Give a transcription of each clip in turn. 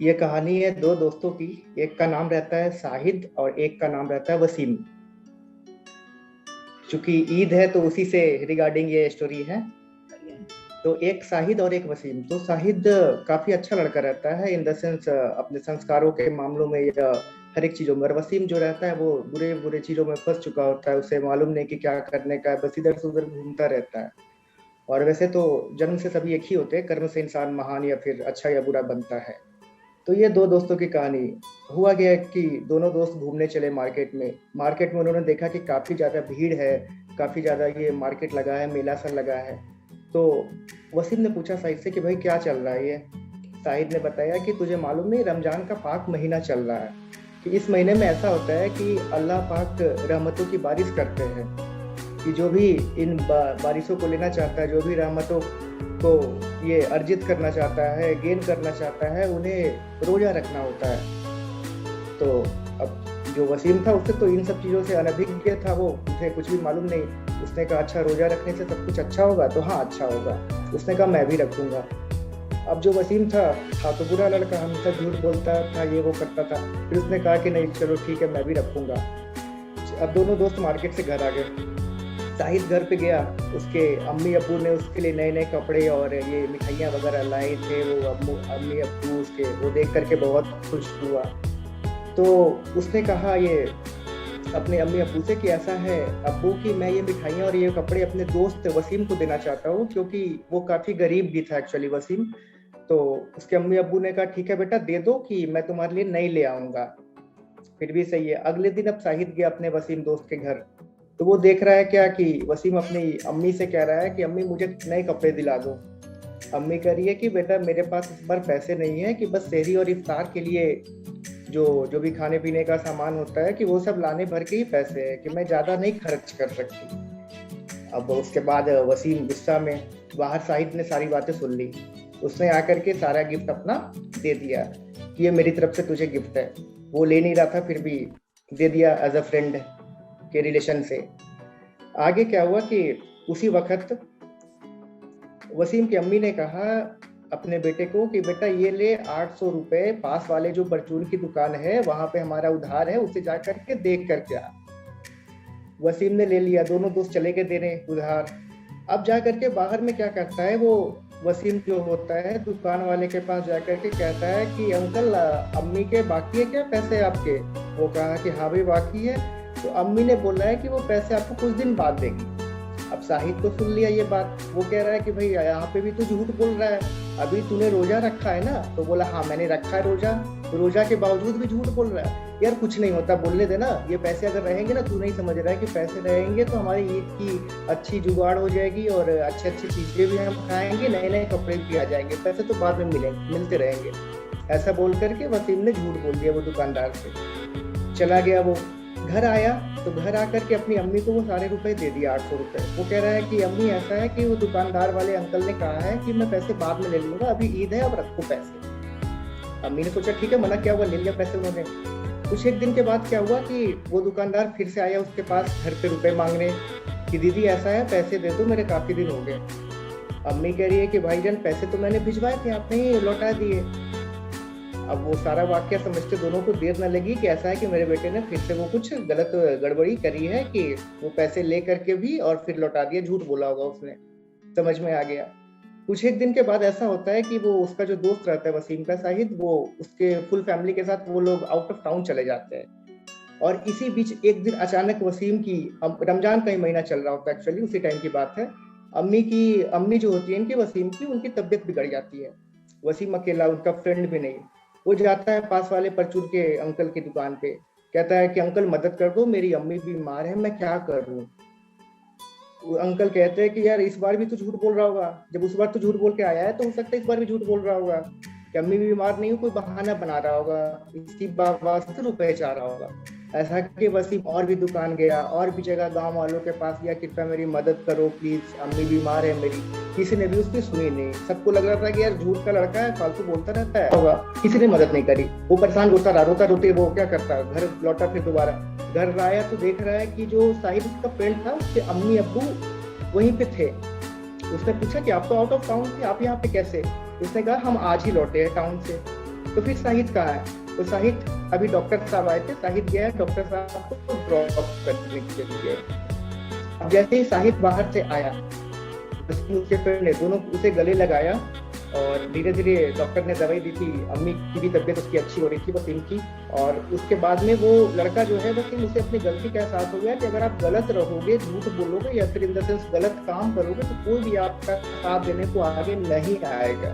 ये कहानी है दो दोस्तों की। एक का नाम रहता है साहिद और एक का नाम रहता है वसीम। चूंकि ईद है तो उसी से रिगार्डिंग ये स्टोरी है। तो एक साहिद और एक वसीम। तो साहिद काफी अच्छा लड़का रहता है, इन द सेंस अपने संस्कारों के मामलों में या हर एक चीजों में। और वसीम जो रहता है वो बुरे बुरे चीजों में फंस चुका होता है, उसे मालूम नहीं कि क्या करने का है, बस इधर से उधर घूमता रहता है। और वैसे तो जन्म से सभी एक ही होते हैं, कर्म से इंसान महान या फिर अच्छा या बुरा बनता है। तो ये दो दोस्तों की कहानी। हुआ क्या कि दोनों दोस्त घूमने चले मार्केट में। मार्केट में उन्होंने देखा कि काफ़ी ज़्यादा भीड़ है, काफ़ी ज़्यादा ये मार्केट लगा है, मेला सा लगा है। तो वसीम ने पूछा साहिद से कि भाई क्या चल रहा है ये। साहिद ने बताया कि तुझे मालूम नहीं, रमज़ान का पाक महीना चल रहा है, कि इस महीने में ऐसा होता है कि अल्लाह पाक रहमतों की बारिश करते हैं, कि जो भी इन बारिशों को लेना चाहता है, जो भी रहमतों को ये अर्जित करना चाहता है, गेन करना चाहता है, उन्हें रोजा रखना होता है। तो अब जो वसीम था उससे तो इन सब चीज़ों से अनभिज्ञ था, वो उसे कुछ भी मालूम नहीं। उसने कहा अच्छा रोजा रखने से सब कुछ अच्छा होगा, तो हाँ अच्छा होगा। उसने कहा मैं भी रखूंगा। अब जो वसीम था तो बुरा लड़का, हमेशा झूठ बोलता था, ये वो करता था। फिर उसने कहा कि नहीं चलो ठीक है मैं भी रखूंगा। अब दोनों दोस्त मार्केट से घर आ गए। साहिद घर पे गया, उसके अम्मी अब्बू ने उसके लिए नए नए कपड़े और ये मिठाइयाँ वगैरह लाए थे। वो अम्मी अब्बू उसके वो देख करके बहुत खुश हुआ। तो उसने कहा ये अपने अम्मी अब्बू से कि ऐसा है अब्बू कि मैं ये मिठाइयाँ और ये कपड़े अपने दोस्त वसीम को देना चाहता हूँ, क्योंकि वो काफ़ी गरीब भी था एक्चुअली वसीम। तो उसके अम्मी अब्बू ने कहा ठीक है बेटा दे दो, कि मैं तुम्हारे लिए नहीं ले आऊँगा। फिर भी सही है। अगले दिन अब साहिद गया अपने वसीम दोस्त के घर। तो वो देख रहा है क्या कि वसीम अपनी अम्मी से कह रहा है कि अम्मी मुझे नए कपड़े दिला दो। अम्मी कह रही है कि बेटा मेरे पास इस बार पैसे नहीं है, कि बस सहरी और इफ्तार के लिए जो जो भी खाने पीने का सामान होता है कि वो सब लाने भर के ही पैसे है, कि मैं ज़्यादा नहीं खर्च कर सकती। अब उसके बाद वसीम गुस्सा में, बाहर साहिद ने सारी बातें सुन ली। उसने आकर के सारा गिफ्ट अपना दे दिया कि ये मेरी तरफ से तुझे गिफ्ट है। वो ले नहीं रहा था फिर भी दे दिया एज अ फ्रेंड के रिलेशन से। आगे क्या हुआ कि उसी वक्त वसीम की अम्मी ने कहा अपने बेटे को कि बेटा ये ले 800 रुपए, पास वाले जो परचून की दुकान है वहां पे हमारा उधार है, उसे जा करके देख करके आ। वसीम ने ले लिया, दोनों दोस्त चले गए देने उधार। अब जा करके बाहर में क्या करता है वो वसीम जो होता है दुकान वाले के पास जाकर के कहता है कि अंकल अम्मी के बाकी है क्या पैसे आपके। वो कहा कि हाँ भाई बाकी है। तो अम्मी ने बोला है कि वो पैसे आपको कुछ दिन बाद देगी। अब साहिद तो सुन लिया ये बात। वो कह रहा है कि भाई यहाँ पे भी तो झूठ बोल रहा है, अभी तूने रोजा रखा है ना। तो बोला हाँ मैंने रखा है रोजा। तो रोजा के बावजूद भी झूठ बोल रहा है। यार कुछ नहीं होता, बोलने देना। ये पैसे अगर रहेंगे ना, तू नहीं समझ रहा है कि पैसे रहेंगे तो हमारी ईद की अच्छी जुगाड़ हो जाएगी और अच्छी अच्छी चीजें भी हम खाएंगे, नए नए कपड़े भी आ जाएंगे, पैसे तो बाद में मिलते रहेंगे। ऐसा बोल करके वसीम ने झूठ बोल दिया वो दुकानदार से। चला गया। वो घर आया तो घर आकर के अपनी अम्मी को वो सारे रुपए दे दिया, 800 रुपए। वो कह रहा है कि अम्मी ऐसा है कि वो दुकानदार वाले अंकल ने कहा है कि मैं पैसे बाद में ले लूंगा, अभी ईद है अब रखो पैसे। अम्मी ने सोचा ठीक है, मना क्या हुआ, ले लिया पैसे उन्होंने। कुछ एक दिन के बाद क्या हुआ कि वो दुकानदार फिर से आया उसके पास घर पे रुपए मांगने कि दीदी ऐसा है पैसे दे दो, मेरे काफी दिन हो गए। अम्मी कह रही है कि भाईजान पैसे तो मैंने भिजवाए थे, आपने ही लौटा दिए। अब वो सारा वाक्य समझते दोनों को देर न लगी कि ऐसा है कि मेरे बेटे ने फिर से वो कुछ गलत गड़बड़ी करी है, कि वो पैसे ले करके भी और फिर लौटा दिया, झूठ बोला होगा उसने। समझ में आ गया। कुछ एक दिन के बाद ऐसा होता है कि वो उसका जो दोस्त रहता है वसीम का साहिद, वो उसके फुल फैमिली के साथ वो लोग आउट ऑफ टाउन चले जाते हैं। और इसी बीच एक दिन अचानक वसीम की, रमजान का ही महीना चल रहा होता है एक्चुअली, उसी टाइम की बात है। अम्मी जो होती है इनकी वसीम की, उनकी तबीयत बिगड़ जाती है। वसीम अकेला, उनका फ्रेंड भी नहीं। वो जाता है पास वाले परचून के अंकल की दुकान पे, कहता है कि अंकल मदद कर दो, मेरी अम्मी बीमार है, मैं क्या करूं। अंकल कहते हैं कि यार इस बार भी तो झूठ बोल रहा होगा, जब उस बार तो झूठ बोल के आया है तो हो सकता है इस बार भी झूठ बोल रहा होगा कि अम्मी भी बीमार नहीं हो, कोई बहाना बना रहा होगा, इसकी वास्ते रुपए चाह रहा होगा। ऐसा कि वसीम और भी दुकान गया, और भी जगह गांव वालों के पास गया, कृपया मेरी मदद करो प्लीज, अम्मी बीमार है मेरी। किसी ने भी उसकी सुनी नहीं। सबको लग रहा था कि यार झूठ का लड़का है, फालतू बोलता रहता है होगा। किसी ने मदद नहीं करी। वो परेशान रोता रहा, रोता रोते वो क्या करता, घर लौटा। फिर दोबारा घर आया तो देख रहा है कि जो साहिब उसका फ्रेंड था उसके अम्मी अब्बू वहीं पे थे। उसने पूछा कि आप तो आउट ऑफ टाउन थे, आप यहाँ पे कैसे। उसने कहा हम आज ही लौटे हैं टाउन से। तो फिर शाहिद कहाँ है? तो शाहिद, अभी डॉक्टर साहब आए थे, शाहिद गया है डॉक्टर साहब को ड्रॉप करने के लिए। अब जैसे ही शाहिद बाहर से आया, उसके फ्रेंड ने दोनों उसे गले लगाया और धीरे धीरे डॉक्टर ने दवाई दी थी। अम्मी की भी तबीयत उसकी अच्छी हो रही थी वसीम की। और उसके बाद में वो लड़का जो है वसीम, उसे अपनी गलती का एहसास हो गया कि अगर आप गलत रहोगे, झूठ बोलोगे या फिर इन द सेंस गलत काम करोगे तो कोई भी आपका साथ देने को आगे नहीं आएगा।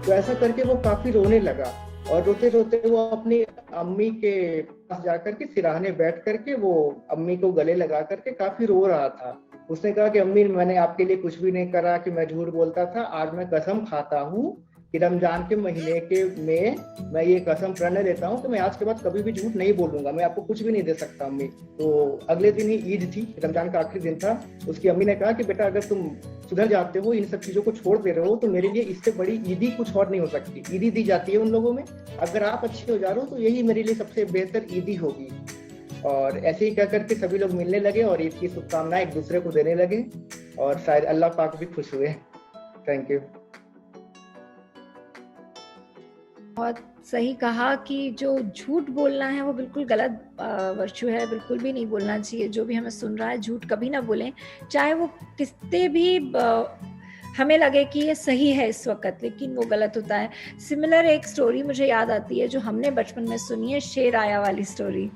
तो ऐसा करके वो काफी रोने लगा और रोते रोते वो अपनी अम्मी के पास जाकर के सिराहने बैठ करके वो अम्मी को गले लगा करके काफी रो रहा था। उसने कहा कि अम्मी, मैंने आपके लिए कुछ भी नहीं करा कि मैं झूठ बोलता था। आज मैं कसम खाता हूँ कि रमजान के महीने के में मैं ये कसम प्रण लेता हूँ कि मैं आज के बाद कभी भी झूठ नहीं बोलूंगा, मैं आपको कुछ भी नहीं दे सकता अम्मी। तो अगले दिन ही ईद थी, रमजान का आखिरी दिन था। उसकी अम्मी ने कहा कि बेटा, अगर तुम सुधर जाते हो, इन सब चीजों को छोड़ दे रहे हो, तो मेरे लिए इससे बड़ी ईदी कुछ और नहीं हो सकती। ईदी दी जाती है उन लोगों में, अगर आप अच्छे हो जा रहे हो तो यही मेरे लिए सबसे बेहतर ईदी होगी। और ऐसे ही कह करके सभी लोग मिलने लगे और ईद की शुभकामनाएं एक दूसरे को देने लगे और शायद अल्लाह पाक भी खुश हुए। Thank you. बहुत सही कहा कि जो झूठ बोलना है वो बिल्कुल गलत वर्चू है, बिल्कुल भी नहीं बोलना चाहिए। जो भी हमें सुन रहा है, झूठ कभी ना बोलें, चाहे वो कितने भी हमें लगे कि ये सही है इस वक्त, लेकिन वो गलत होता है। सिमिलर एक स्टोरी मुझे याद आती है जो हमने बचपन में सुनी है, शेर आया वाली स्टोरी।